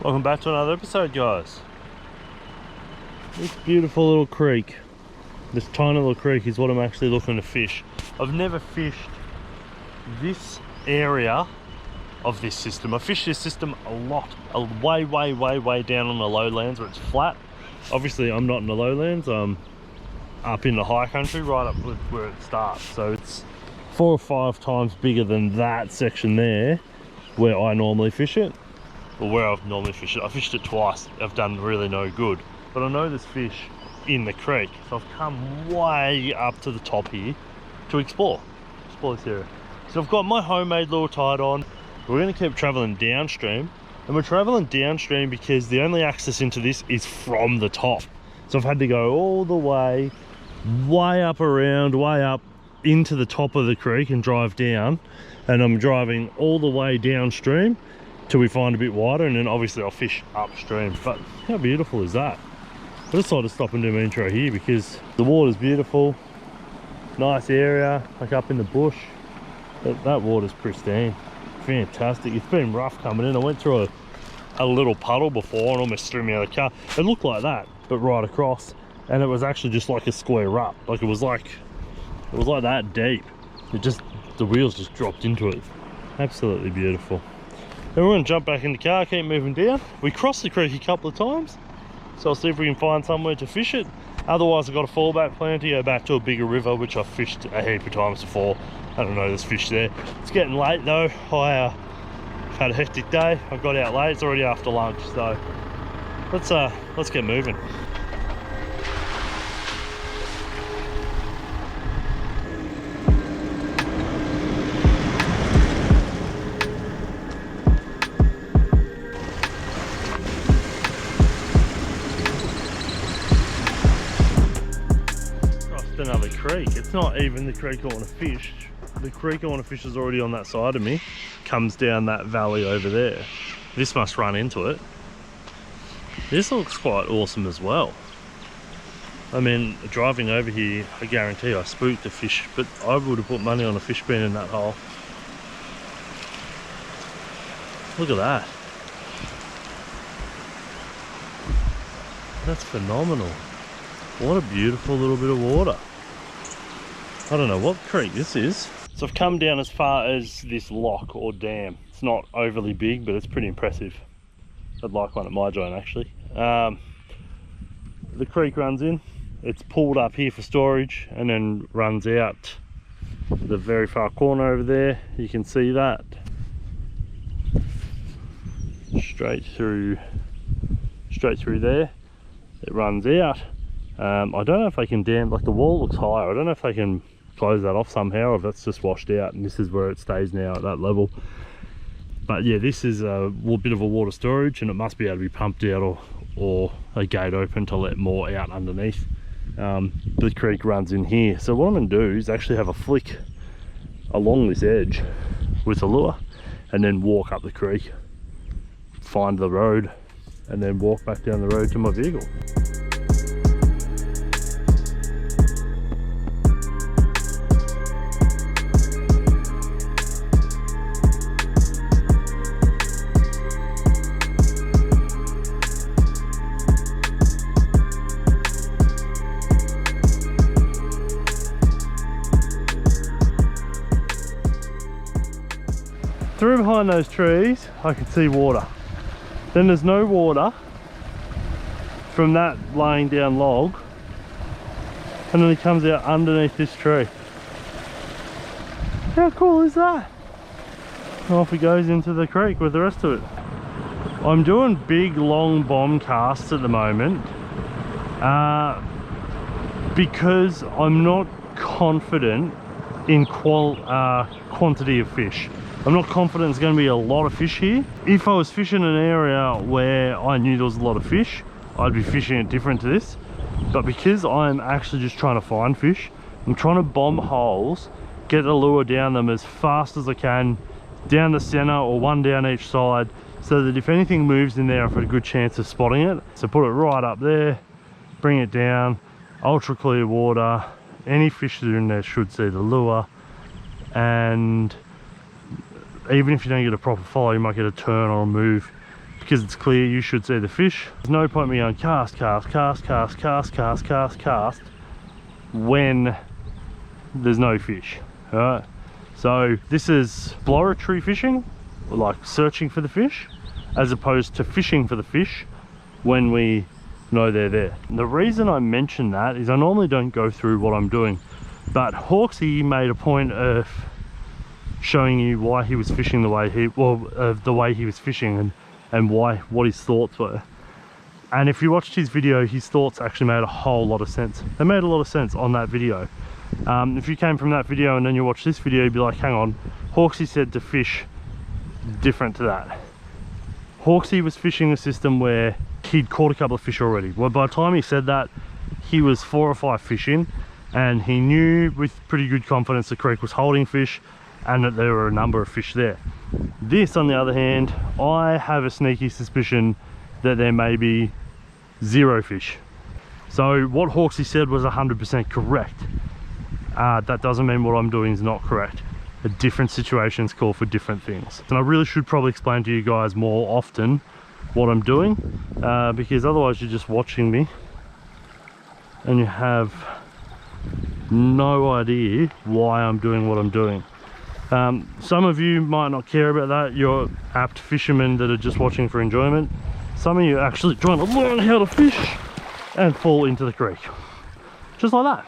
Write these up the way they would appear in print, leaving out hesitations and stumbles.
Welcome back to another episode, guys. This beautiful little creek, this tiny little creek, is what I'm actually looking to fish. I've never fished this area of this system. I fished this system a lot, way down on the lowlands where it's flat. Obviously I'm not in the lowlands, I'm up in the high country, right up where it starts. So it's 4 or 5 times bigger than that section there where I normally fish it. Or where I've normally fished it. I fished it twice, I've done really no good. But I know there's fish in the creek, so I've come way up to the top here to explore this area. So I've got my homemade lure tied on. We're going to keep traveling downstream, and we're traveling downstream because the only access into this is from the top. So I've had to go all the way up around, way up into the top of the creek and drive down, and I'm driving all the way downstream till we find a bit wider, and then obviously I'll fish upstream. But how beautiful is that? I decided to stop and do my intro here because the water's beautiful, nice area, like up in the bush. That water's pristine, fantastic. It's been rough coming in. I went through a little puddle before and almost threw me out of the car. It looked like that, but right across, and it was actually just like a square up. Like it was like that deep. The wheels just dropped into it. Absolutely beautiful. Then we're going to jump back in the car, keep moving down. We crossed the creek a couple of times, so I'll see if we can find somewhere to fish it. Otherwise I've got a fallback plan to go back to a bigger river, which I've fished a heap of times before. I don't know, there's fish there. It's getting late though. I've had a hectic day. I got out late, it's already after lunch, so let's get moving. Another creek. It's not even the creek I want to fish. The creek I want to fish is already on that side of me, comes down that valley over there. This must run into it. This looks quite awesome as well. I mean, driving over here, I guarantee I spooked the fish, but I would have put money on a fish being in that hole. Look at that. That's phenomenal. What a beautiful little bit of water. I don't know what creek this is. So I've come down as far as this lock or dam. It's not overly big, but it's pretty impressive. I'd like one at my joint actually. The creek runs in, it's pulled up here for storage, and then runs out the very far corner over there. You can see that. Straight through there. It runs out. I don't know if they can dam, like the wall looks higher. I don't know if they can close that off somehow, or if that's just washed out and this is where it stays now at that level. But yeah, this is a bit of a water storage, and it must be able to be pumped out or a gate open to let more out underneath. The creek runs in here. So what I'm going to do is actually have a flick along this edge with a lure, and then walk up the creek, find the road, and then walk back down the road to my vehicle. Through behind those trees, I can see water. Then there's no water from that laying down log, and then it comes out underneath this tree. How cool is that? And off it goes into the creek with the rest of it. I'm doing big long bomb casts at the moment because I'm not confident in quantity of fish. I'm not confident there's going to be a lot of fish here. If I was fishing an area where I knew there was a lot of fish, I'd be fishing it different to this. But because I'm actually just trying to find fish, I'm trying to bomb holes, get the lure down them as fast as I can, down the center or one down each side, so that if anything moves in there, I've got a good chance of spotting it. So put it right up there, bring it down, ultra clear water. Any fish that are in there should see the lure, and even if you don't get a proper follow, you might get a turn or a move because it's clear, you should see the fish. There's no point me going cast, cast, cast, cast, cast, cast, cast, cast when there's no fish. All right, so this is exploratory fishing, like searching for the fish, as opposed to fishing for the fish when we know they're there. And the reason I mention that is I normally don't go through what I'm doing, but Hawksy made a point of showing you why he was fishing the way he, the way he was fishing, and what his thoughts were. And if you watched his video, his thoughts actually made a whole lot of sense. They made a lot of sense on that video. If you came from that video and then you watch this video, you'd be like, hang on, Hawksy said to fish different to that. Hawksy was fishing a system where he'd caught a couple of fish already. Well, by the time he said that, he was 4 or 5 fish in, and he knew with pretty good confidence the creek was holding fish and that there were a number of fish there. This, on the other hand, I have a sneaky suspicion that there may be 0 fish. So what Hawksy said was 100% correct. That doesn't mean what I'm doing is not correct. Different situations call for different things. And I really should probably explain to you guys more often what I'm doing, because otherwise you're just watching me and you have no idea why I'm doing what I'm doing. Some of you might not care about that. You're apt fishermen that are just watching for enjoyment. Some of you are actually trying to learn how to fish and fall into the creek. Just like that.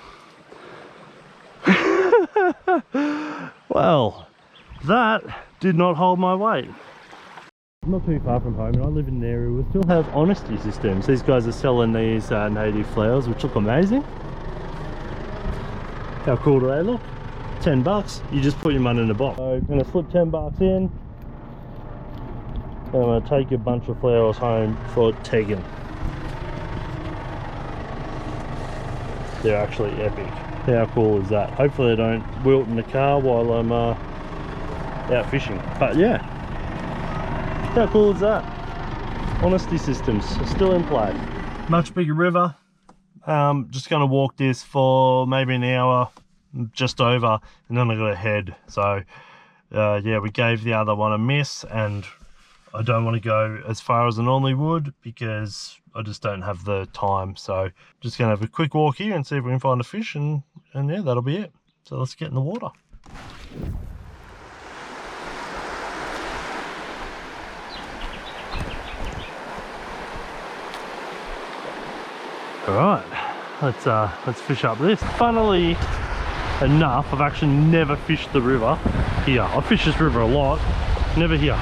Well, that did not hold my weight. I'm not too far from home, and I live in an area we still have honesty systems. These guys are selling these native flowers, which look amazing. How cool do they look? $10. You just put your money in the box. So I'm going to slip $10 in, and I'm going to take a bunch of flowers home for tagging. They're actually epic. How cool is that? Hopefully they don't wilt in the car while I'm out fishing. But yeah, how cool is that? Honesty systems are still in play. Much bigger river. Just going to walk this for maybe an hour, just over, and then I got to head. So yeah, we gave the other one a miss, and I don't want to go as far as I normally would because I just don't have the time. So just gonna have a quick walk here and see if we can find a fish, and yeah, that'll be it. So let's get in the water. All right, let's fish up this. Funnily enough, I've actually never fished the river here. I've fished this river a lot, never here.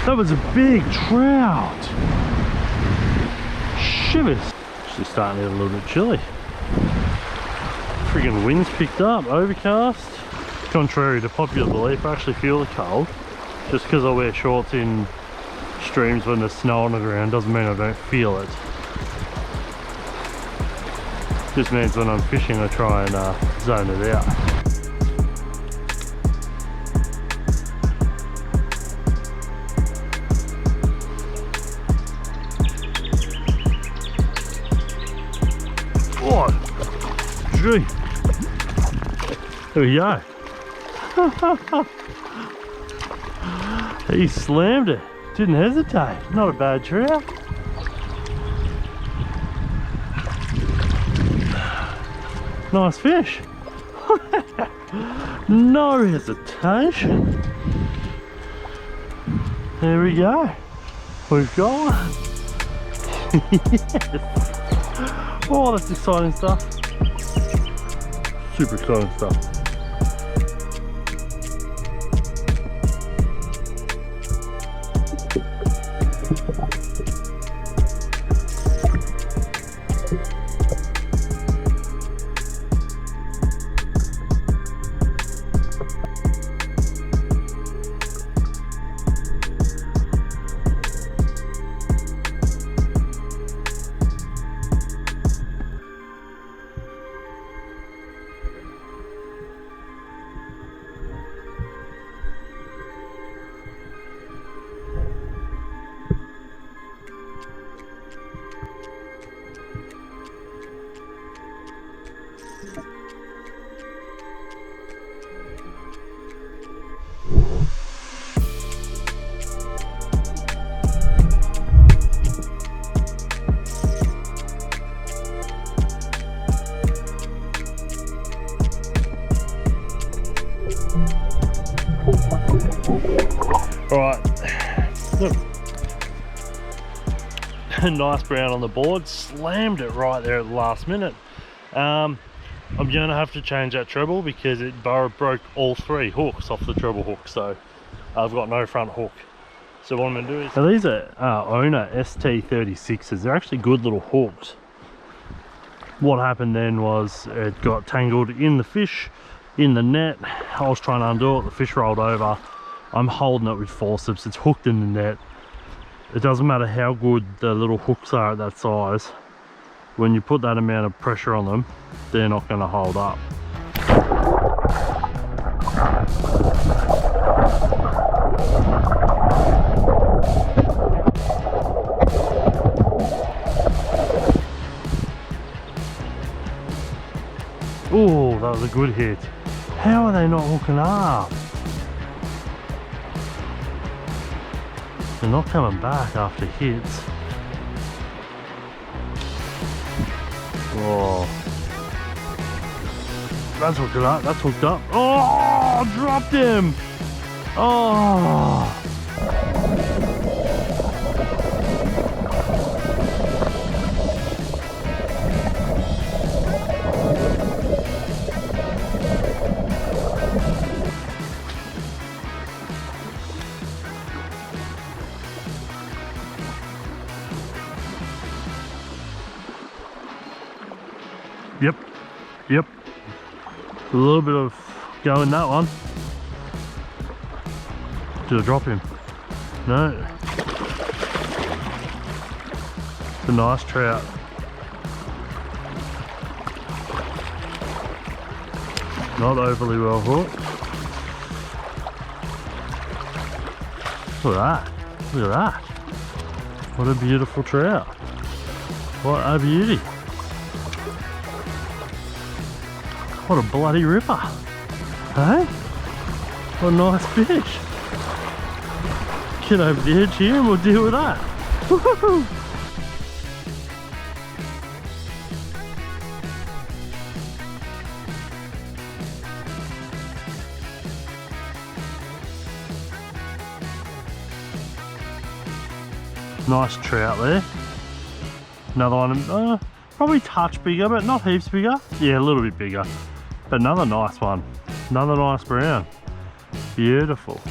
That was a big trout. Shivers. Actually starting to get a little bit chilly. Friggin' wind's picked up, overcast. Contrary to popular belief, I actually feel the cold. Just because I wear shorts in streams when there's snow on the ground doesn't mean I don't feel it. Just means when I'm fishing I try and zone it out. Gee. There we go. He slammed it. Didn't hesitate. Not a bad trout. Nice fish. No hesitation. There we go. We've got one. Yes. Oh, that's exciting stuff. Super exciting stuff. Alright, look. Nice brown on the board, slammed it right there at the last minute. I'm gonna have to change that treble because it broke all 3 hooks off the treble hook, so I've got no front hook. So what I'm gonna do is, now these are owner ST36s. They're actually good little hooks. What happened then was it got tangled in the fish, in the net. I was trying to undo it, the fish rolled over. I'm holding it with forceps, it's hooked in the net. It doesn't matter how good the little hooks are at that size. When you put that amount of pressure on them, they're not going to hold up. Oh, that was a good hit. How are they not hooking up? They're not coming back after hits. Oh, that's hooked up, that's hooked up. Oh, dropped him. Oh. Yep, a little bit of go in that one. Did I drop him? No. It's a nice trout. Not overly well hooked. Look at that, look at that. What a beautiful trout. What a beauty. What a bloody ripper, hey? What a nice fish. Get over the edge here and we'll deal with that. Woohoo! Nice trout there. Another one, probably touch bigger, but not heaps bigger. Yeah, a little bit bigger. But another nice one, another nice brown. Beautiful.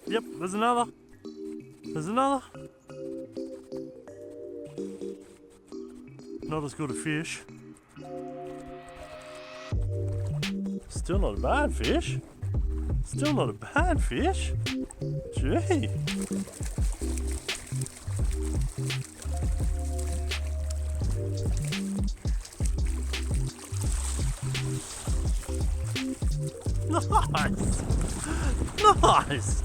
Yep, there's another. There's another. Not as good a fish. Still not a bad fish. Still not a bad fish. Gee. Nice. Nice.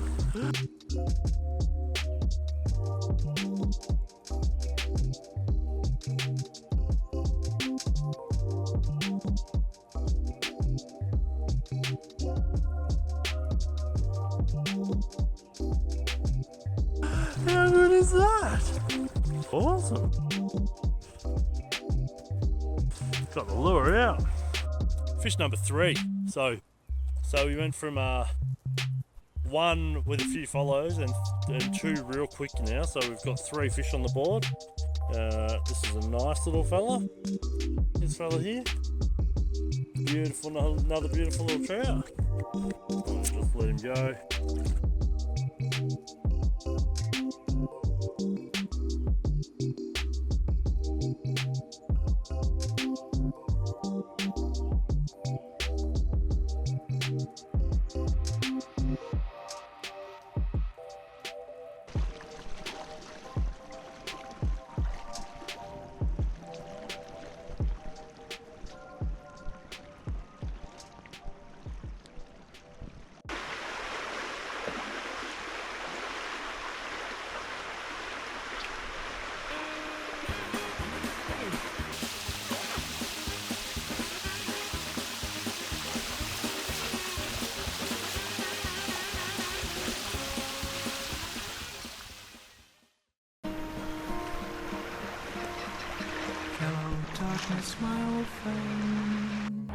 How good is that? Awesome. Got the lure out. Fish number 3. So we went from one with a few follows and 2 real quick now. So we've got 3 fish on the board. This is a nice little fella. This fella here. Beautiful, another beautiful little trout. I'll just let him go.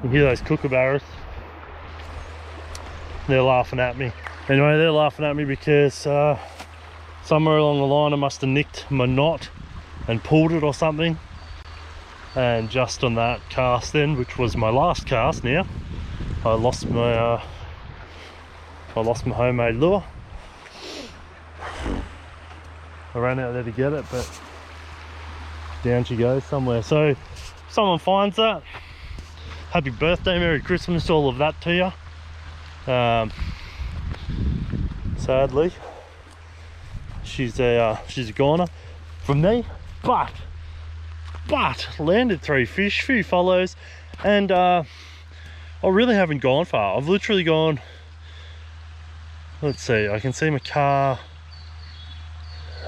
You hear those kookaburras? They're laughing at me. Anyway, they're laughing at me because somewhere along the line I must have nicked my knot and pulled it or something. And just on that cast then, which was my last cast now, I lost my homemade lure. I ran out there to get it, but down she goes somewhere. So if someone finds that, happy birthday, Merry Christmas, all of that to you. Sadly, she's a goner from me, but landed 3 fish, few follows, and I really haven't gone far. I've literally gone, let's see, I can see my car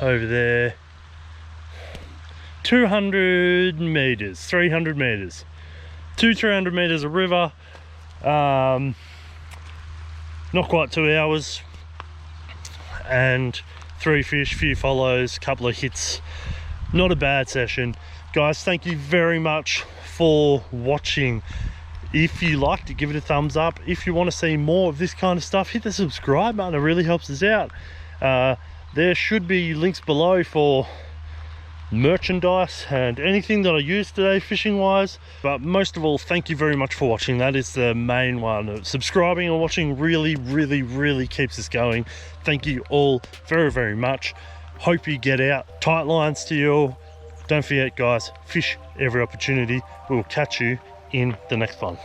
over there, 200 meters, 300 meters, 300 meters of river, not quite 2 hours, and 3 fish, few follows, couple of hits. Not a bad session. Guys, thank you very much for watching. If you liked it, give it a thumbs up. If you want to see more of this kind of stuff, hit the subscribe button. It really helps us out. There should be links below for merchandise and anything that I used today fishing wise. But most of all, thank you very much for watching. That is the main one. Subscribing and watching really keeps us going. Thank you all very much. Hope you get out. Tight lines to you all. Don't forget, guys, fish every opportunity. We'll catch you in the next one.